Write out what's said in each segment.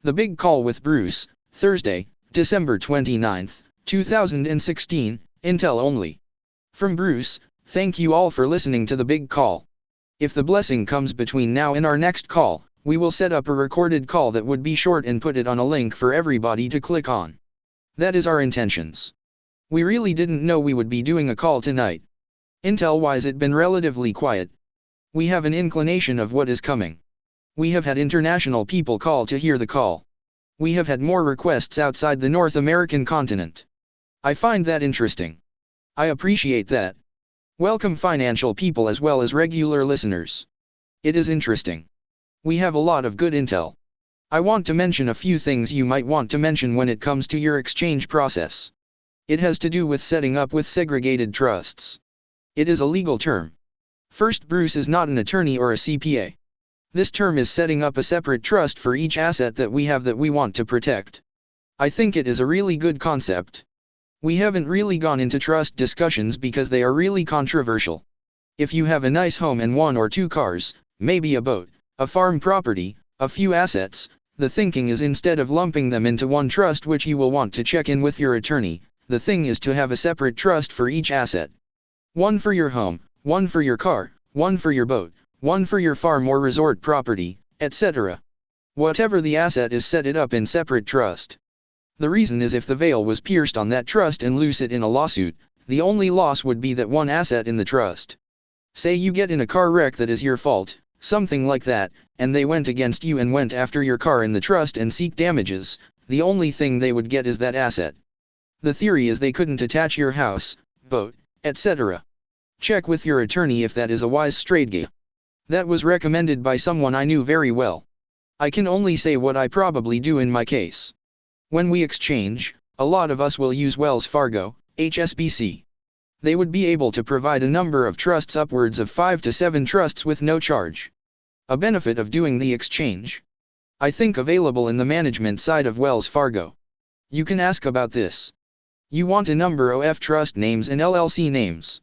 The Big Call with Bruce, Thursday, December 29th, 2016, Intel only. From Bruce, thank you all for listening to The Big Call. If the blessing comes between now and our next call, we will set up a recorded call that would be short and put it on a link for everybody to click on. That is our intentions. We really didn't know we would be doing a call tonight. Intel-wise it been relatively quiet. We have an inclination of what is coming. We have had international people call to hear the call. We have had more requests outside the North American continent. I find that interesting. I appreciate that. Welcome financial people as well as regular listeners. It is interesting. We have a lot of good intel. I want to mention a few things you might want to mention when it comes to your exchange process. It has to do with setting up with segregated trusts. It is a legal term. First, Bruce is not an attorney or a CPA. This term is setting up a separate trust for each asset that we have that we want to protect. I think it is a really good concept. We haven't really gone into trust discussions because they are really controversial. If you have a nice home and 1 or 2 cars, maybe a boat, a farm property, a few assets, the thinking is instead of lumping them into one trust which you will want to check in with your attorney, the thing is to have a separate trust for each asset. One for your home, one for your car, one for your boat, one for your farm or resort property, etc. Whatever the asset is, set it up in separate trust. The reason is if the veil was pierced on that trust and loose it in a lawsuit, the only loss would be that one asset in the trust. Say you get in a car wreck that is your fault, something like that, and they went against you and went after your car in the trust and seek damages, the only thing they would get is that asset. The theory is they couldn't attach your house, boat, etc. Check with your attorney if that is a wise strategy. That was recommended by someone I knew very well. I can only say what I probably do in my case. When we exchange, a lot of us will use Wells Fargo, HSBC. They would be able to provide a number of trusts, upwards of 5 to 7 trusts with no charge. A benefit of doing the exchange. I think available in the management side of Wells Fargo. You can ask about this. You want a number of trust names and LLC names.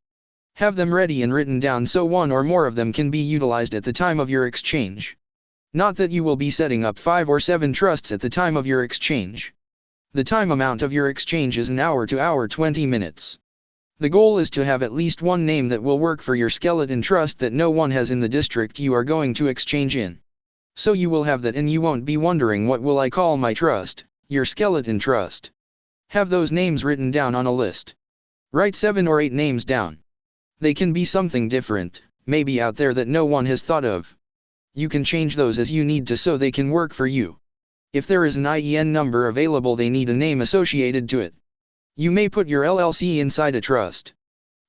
Have them ready and written down so one or more of them can be utilized at the time of your exchange. Not that you will be setting up 5 or 7 trusts at the time of your exchange. The time amount of your exchange is an hour to hour 20 minutes. The goal is to have at least one name that will work for your skeleton trust that no one has in the district you are going to exchange in. So you will have that and you won't be wondering what will I call my trust, your skeleton trust. Have those names written down on a list. Write 7 or 8 names down. They can be something different, maybe out there that no one has thought of. You can change those as you need to so they can work for you. If there is an IEN number available, they need a name associated to it. You may put your LLC inside a trust.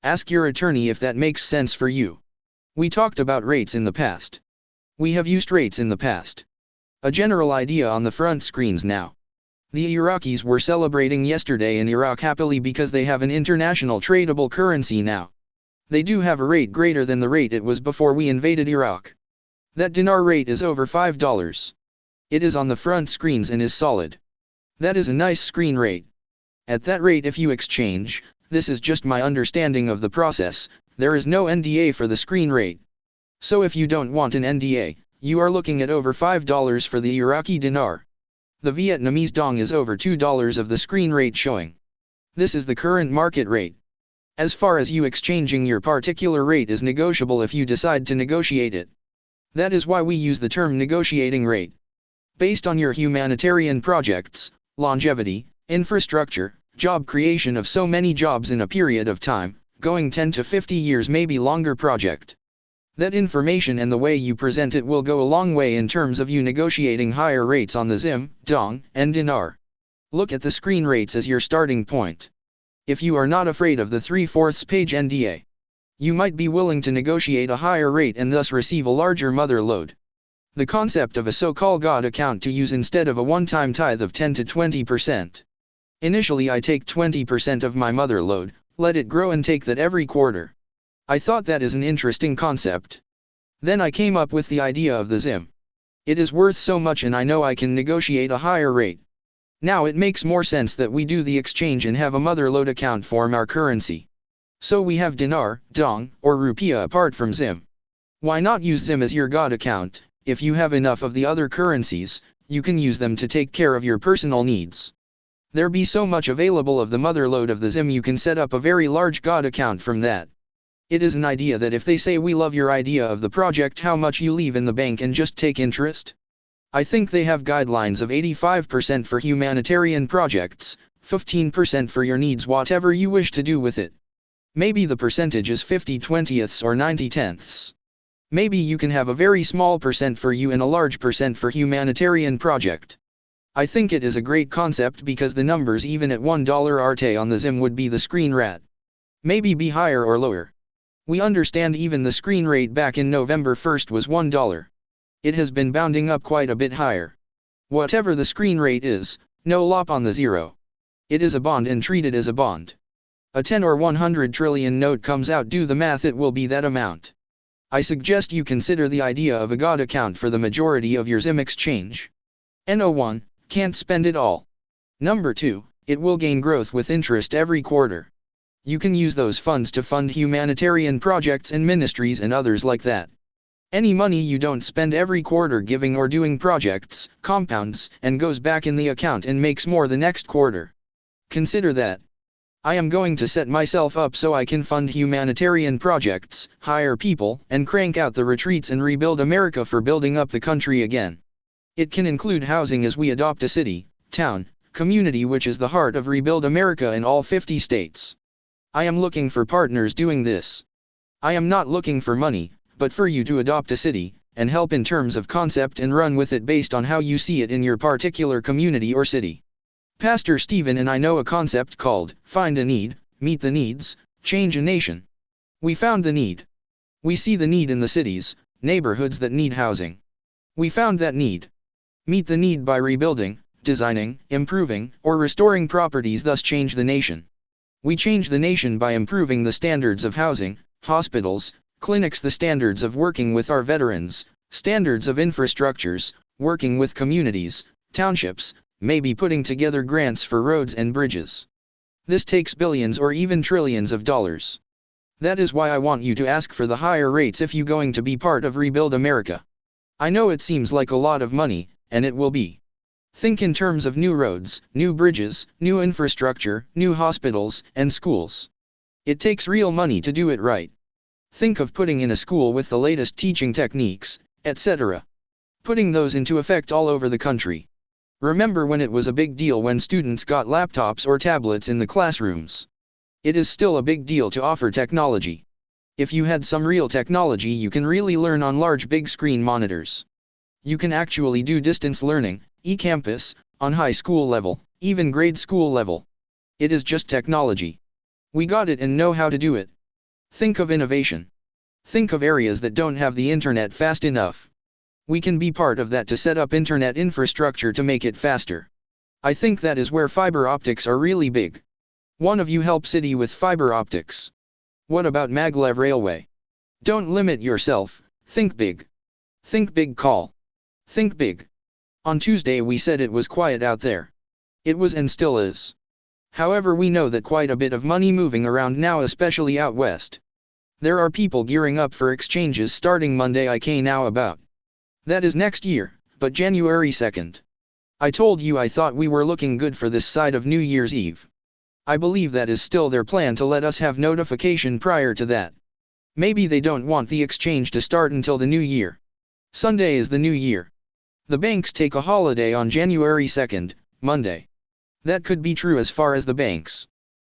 Ask your attorney if that makes sense for you. We talked about rates in the past. We have used rates in the past. A general idea on the front screens now. The Iraqis were celebrating yesterday in Iraq happily because they have an international tradable currency now. They do have a rate greater than the rate it was before we invaded Iraq. That dinar rate is over $5. It is on the front screens and is solid. That is a nice screen rate. At that rate, if you exchange, this is just my understanding of the process, there is no NDA for the screen rate. So if you don't want an NDA, you are looking at over $5 for the Iraqi dinar. The Vietnamese dong is over $2 of the screen rate showing. This is the current market rate. As far as you exchanging, your particular rate is negotiable if you decide to negotiate it. That is why we use the term negotiating rate. Based on your humanitarian projects, longevity, infrastructure, job creation of so many jobs in a period of time, going 10 to 50 years, maybe longer project. That information and the way you present it will go a long way in terms of you negotiating higher rates on the ZIM, dong, and dinar. Look at the screen rates as your starting point. If you are not afraid of the 3/4 page NDA, you might be willing to negotiate a higher rate and thus receive a larger mother load. The concept of a so-called God account to use instead of a one-time tithe of 10 to 20%. Initially I take 20% of my mother load, let it grow and take that every quarter. I thought that is an interesting concept. Then I came up with the idea of the ZIM. It is worth so much and I know I can negotiate a higher rate. Now it makes more sense that we do the exchange and have a mother load account form our currency. So we have dinar, dong, or rupiah apart from ZIM. Why not use ZIM as your God account? If you have enough of the other currencies, You can use them to take care of your personal needs. There be so much available of the motherload of the Zim, you can set up a very large God account from that. It is an idea that if they say we love your idea of the project, how much you leave in the bank and just take interest? I think they have guidelines of 85% for humanitarian projects, 15% for your needs, whatever you wish to do with it. Maybe the percentage is 50/20ths or 90/10ths. Maybe you can have a very small percent for you and a large percent for humanitarian project. I think it is a great concept because the numbers even at $1 Arte on the Zim would be the screen rat. Maybe be higher or lower. We understand even the screen rate back in November 1st was $1. It has been bounding up quite a bit higher. Whatever the screen rate is, no lop on the zero. It is a bond and treated as a bond. A 10 or 100 trillion note comes out, do the math, it will be that amount. I suggest you consider the idea of a God account for the majority of your Zim exchange. No1, can't spend it all. Number 2, it will gain growth with interest every quarter. You can use those funds to fund humanitarian projects and ministries and others like that. Any money you don't spend every quarter giving or doing projects, compounds, and goes back in the account and makes more the next quarter. Consider that. I am going to set myself up so I can fund humanitarian projects, hire people, and crank out the retreats and rebuild America for building up the country again. It can include housing as we adopt a city, town, community, which is the heart of Rebuild America in all 50 states. I am looking for partners doing this. I am not looking for money, but for you to adopt a city, and help in terms of concept and run with it based on how you see it in your particular community or city. Pastor Stephen and I know a concept called, find a need, meet the needs, change a nation. We found the need. We see the need in the cities, neighborhoods that need housing. We found that need. Meet the need by rebuilding, designing, improving, or restoring properties, thus change the nation. We change the nation by improving the standards of housing, hospitals, clinics, the standards of working with our veterans, standards of infrastructures, working with communities, townships, maybe putting together grants for roads and bridges. This takes billions or even trillions of dollars. That is why I want you to ask for the higher rates if you're going to be part of Rebuild America. I know it seems like a lot of money, and it will be. Think in terms of new roads, new bridges, new infrastructure, new hospitals, and schools. It takes real money to do it right. Think of putting in a school with the latest teaching techniques, etc. Putting those into effect all over the country. Remember when it was a big deal when students got laptops or tablets in the classrooms? It is still a big deal to offer technology. If you had some real technology, you can really learn on large big screen monitors. You can actually do distance learning, e-campus, on high school level, even grade school level. It is just technology. We got it and know how to do it. Think of innovation. Think of areas that don't have the internet fast enough. We can be part of that to set up internet infrastructure to make it faster. I think that is where fiber optics are really big. One of you help city with fiber optics. What about maglev railway? Don't limit yourself, think big. Think big, call. Think big. On Tuesday we said it was quiet out there. It was and still is. However, we know that quite a bit of money moving around now, especially out west. There are people gearing up for exchanges starting Monday. I can now about. That is next year, but January 2nd. I told you I thought we were looking good for this side of New Year's Eve. I believe that is still their plan, to let us have notification prior to that. Maybe they don't want the exchange to start until the new year. Sunday is the new year. The banks take a holiday on January 2nd, Monday. That could be true as far as the banks.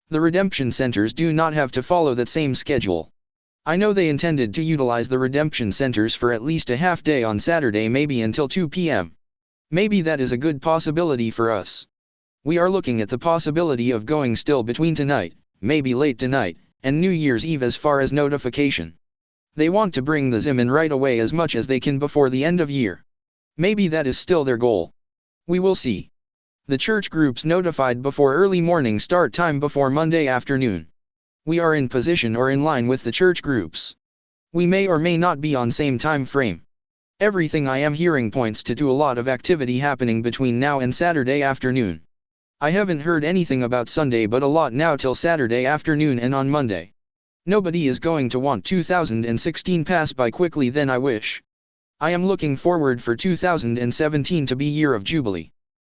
The redemption centers do not have to follow that same schedule. I know they intended to utilize the redemption centers for at least a half day on Saturday, maybe until 2 p.m. Maybe that is a good possibility for us. We are looking at the possibility of going still between tonight, maybe late tonight, and New Year's Eve as far as notification. They want to bring the Zim in right away as much as they can before the end of year. Maybe that is still their goal. We will see. The church groups notified before early morning start time before Monday afternoon. We are in position or in line with the church groups. We may or may not be on same time frame. Everything I am hearing points to a lot of activity happening between now and Saturday afternoon. I haven't heard anything about Sunday, but a lot now till Saturday afternoon and on Monday. Nobody is going to want 2016 pass by quickly, then I wish. I am looking forward for 2017 to be year of Jubilee.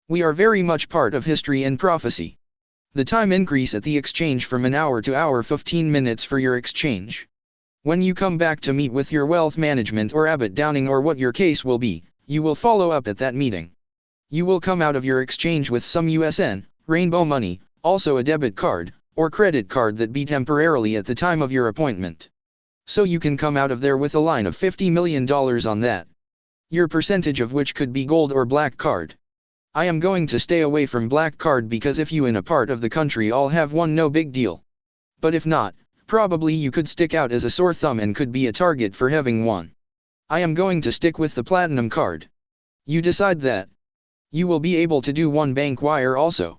We are very much part of history and prophecy. The time increase at the exchange from an hour to hour 15 minutes for your exchange. When you come back to meet with your wealth management or Abbott Downing or what your case will be, you will follow up at that meeting. You will come out of your exchange with some USN, rainbow money, also a debit card, or credit card that be temporarily at the time of your appointment. So you can come out of there with a line of $50 million on that. Your percentage of which could be gold or black card. I am going to stay away from black card because if you in a part of the country all have one, no big deal. But if not, probably you could stick out as a sore thumb and could be a target for having one. I am going to stick with the platinum card. You decide that. You will be able to do one bank wire also.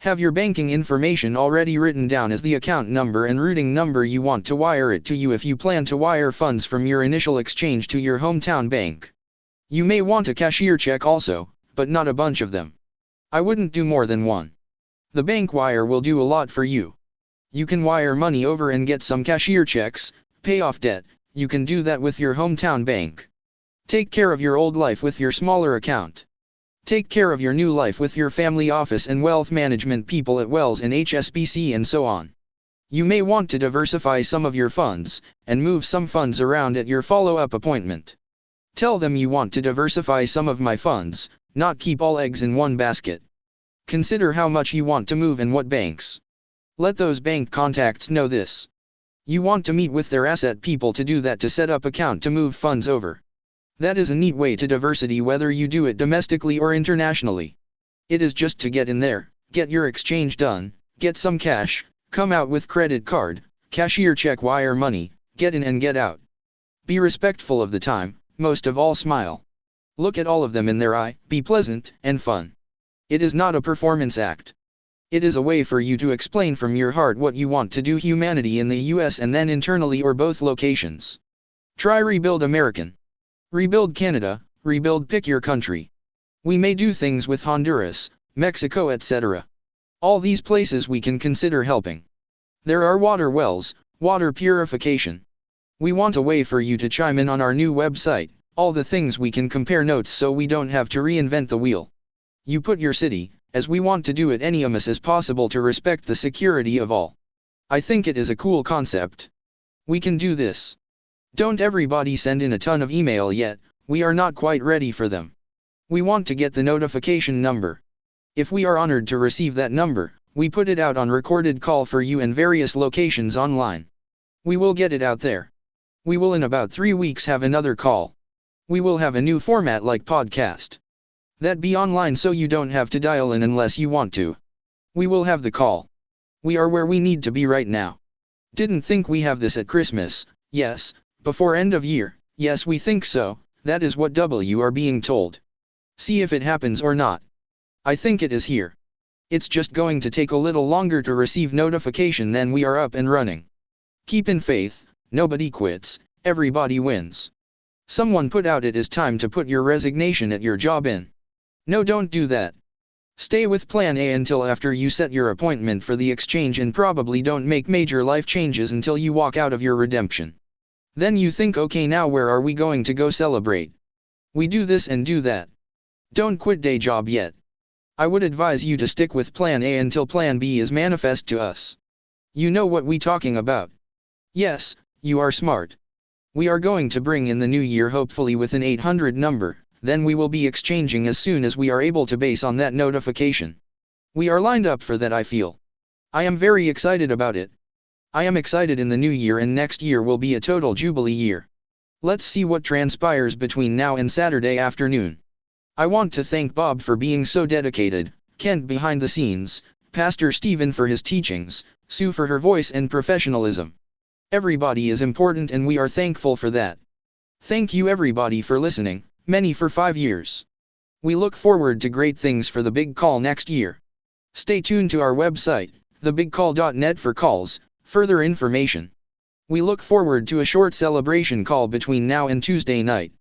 Have your banking information already written down as the account number and routing number you want to wire it to you if you plan to wire funds from your initial exchange to your hometown bank. You may want a cashier check also, but not a bunch of them. I wouldn't do more than one. The bank wire will do a lot for you. You can wire money over and get some cashier checks, pay off debt. You can do that with your hometown bank. Take care of your old life with your smaller account. Take care of your new life with your family office and wealth management people at Wells and HSBC and so on. You may want to diversify some of your funds, and move some funds around at your follow-up appointment. Tell them you want to diversify some of my funds, not keep all eggs in one basket. Consider how much you want to move and what banks. Let those bank contacts know this. You want to meet with their asset people to do that, to set up account to move funds over. That is a neat way to diversity whether you do it domestically or internationally. It is just to get in there, get your exchange done, get some cash, come out with credit card, cashier check, wire money, get in and get out. Be respectful of the time, most of all smile. Look at all of them in their eye, be pleasant and fun. It is not a performance act. It is a way for you to explain from your heart what you want to do humanity in the US and then internally or both locations. Try rebuild American. Rebuild Canada, rebuild, pick your country. We may do things with Honduras, Mexico, etc. All these places we can consider helping. There are water wells, water purification. We want a way for you to chime in on our new website, all the things we can compare notes so we don't have to reinvent the wheel. You put your city, as we want to do it anonymous as possible to respect the security of all. I think it is a cool concept. We can do this. Don't everybody send in a ton of email yet, we are not quite ready for them. We want to get the notification number. If we are honored to receive that number, we put it out on recorded call for you in various locations online. We will get it out there. We will in about 3 weeks have another call. We will have a new format like podcast. That be online so you don't have to dial in unless you want to. We will have the call. We are where we need to be right now. Didn't think we have this at Christmas, yes. Before end of year, yes we think so, that is what W are being told. See if it happens or not. I think it is here. It's just going to take a little longer to receive notification, then we are up and running. Keep in faith, nobody quits, everybody wins. Someone put out it is time to put your resignation at your job in. No, don't do that. Stay with plan A until after you set your appointment for the exchange and probably don't make major life changes until you walk out of your redemption. Then you think, okay, now where are we going to go celebrate? We do this and do that. Don't quit day job yet. I would advise you to stick with plan A until plan B is manifest to us. You know what we talking about. Yes, you are smart. We are going to bring in the new year hopefully with an 800 number, then we will be exchanging as soon as we are able to base on that notification. We are lined up for that, I feel. I am very excited about it. I am excited in the new year, and next year will be a total jubilee year. Let's see what transpires between now and Saturday afternoon. I want to thank Bob for being so dedicated, Kent behind the scenes, Pastor Stephen for his teachings, Sue for her voice and professionalism. Everybody is important and we are thankful for that. Thank you everybody for listening, many for 5 years. We look forward to great things for the big call next year. Stay tuned to our website, thebigcall.net, for calls, further information. We look forward to a short celebration call between now and Tuesday night.